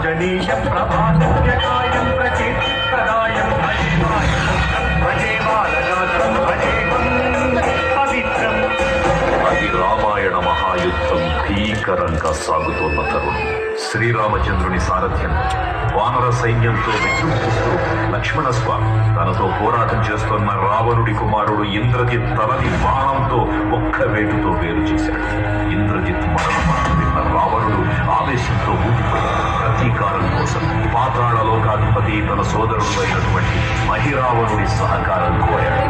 అంజనీయ ప్రభాతవ్యకాయం ప్రచేతరాయం భజే బాలగాత్రం భజే పవిత్రం. అది రామాయణ మహాయుద్ధం భీకరంగా సాగుతోన్న తరుణం. శ్రీరామచంద్రుని సారథ్యం వానర సైన్యంతో విజృంభిస్తూ లక్ష్మణ స్వామి తనతో పోరాటం చేస్తున్న రావణుడి కుమారుడు ఇంద్రజిత్ తలని బాణంతో ఒక్క వేటుతో వేరు చేశాడు. ఇంద్రజిత్ మరణం విన్న రావణుడు ఆవేశంతో ఊగిపోయాడు. ప్రతీకారం కోసం పాతాళ లోకాధిపతి తన సోదరుడు అయినటువంటి మహిరావణుడి సహకారం కోరాడు.